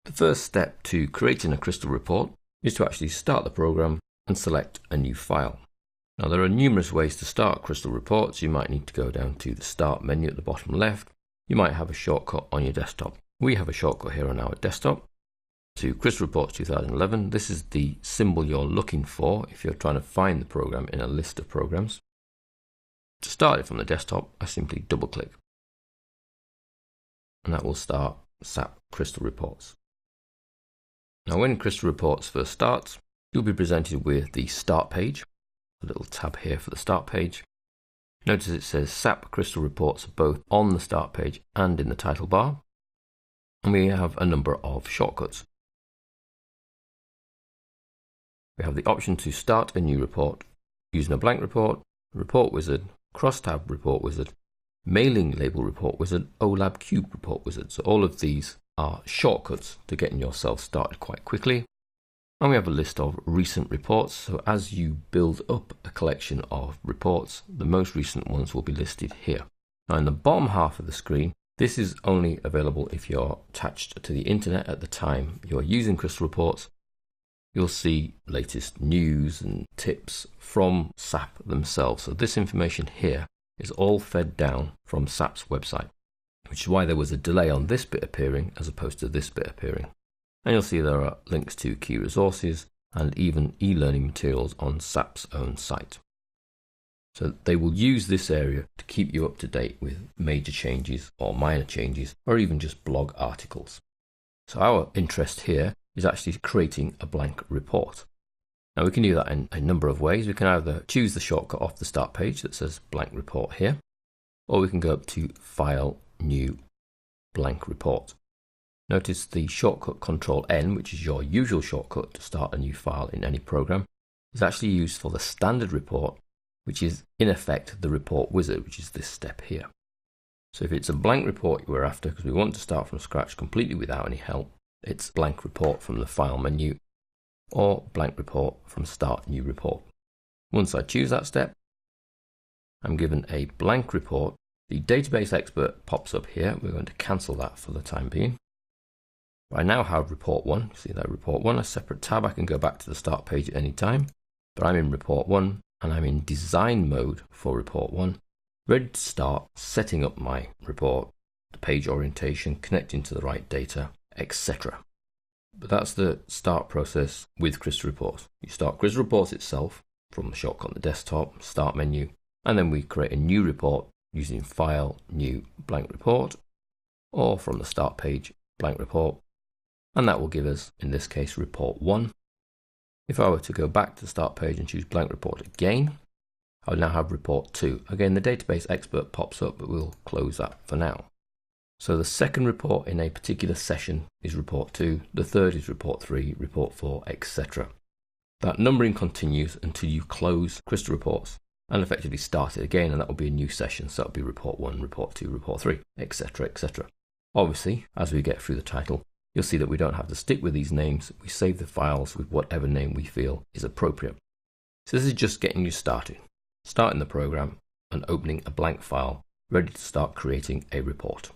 The first step to creating a Crystal report is to actually start the program and select a new file. Now there are numerous ways to start Crystal reports. You might need to go down to the Start menu at the bottom left. You might have a shortcut on your desktop. We have a shortcut here on our desktop to Crystal Reports 2011. This is the symbol you're looking for if you're trying to find the program in a list of programs. To start it from the desktop, I simply double click, and that will start SAP Crystal Reports. Now when Crystal Reports first starts, you'll be presented with the Start page, a little tab here for the Start page. Notice it says SAP Crystal Reports both on the Start page and in the title bar, and we have a number of shortcuts. We have the option to start a new report using a blank report, report wizard, crosstab report wizard, mailing label report wizard, OLAB cube report wizard. So all of these are shortcuts to getting yourself started quite quickly. And we have a list of recent reports. So as you build up a collection of reports, the most recent ones will be listed here. Now in the bottom half of the screen, this is only available if you're attached to the internet at the time you're using Crystal Reports. You'll see latest news and tips from SAP themselves. So this information here is all fed down from SAP's website, which is why there was a delay on this bit appearing as opposed to this bit appearing. And you'll see there are links to key resources and even e-learning materials on SAP's own site. So they will use this area to keep you up to date with major changes or minor changes or even just blog articles. So our interest here is actually creating a blank report. Now we can do that in a number of ways. We can either choose the shortcut off the Start page that says blank report here, or we can go up to File, New, Blank Report. Notice the shortcut Control N, which is your usual shortcut to start a new file in any program, is actually used for the standard report, which is in effect the report wizard, which is this step here. So if it's a blank report we're after, because we want to start from scratch completely without any help, it's blank report from the File menu or blank report from Start New Report. Once I choose that step, I'm given a blank report. The database expert pops up here. We're going to cancel that for the time being. I now have report 1. See that report 1, a separate tab. I can go back to the Start page at any time, but I'm in report 1 and I'm in design mode for report 1, ready to start setting up my report, the page orientation, connecting to the right data, etc. But that's the start process with Crystal Reports. You start Crystal Reports itself from the shortcut on the desktop, Start menu, and then we create a new report using File, New, Blank Report, or from the Start page, Blank Report, and that will give us, in this case, report 1. If I were to go back to the Start page and choose Blank Report again, I'll now have report 2. Again, the database expert pops up, but we'll close that for now. So the second report in a particular session is report 2, the third is report 3, report 4, etc. That numbering continues until you close Crystal Reports and effectively start it again, and that will be a new session. So it'll be report 1, report 2, report 3, etc, etc. Obviously, as we get through the title, you'll see that we don't have to stick with these names. We save the files with whatever name we feel is appropriate. So this is just getting you started, starting the program and opening a blank file, ready to start creating a report.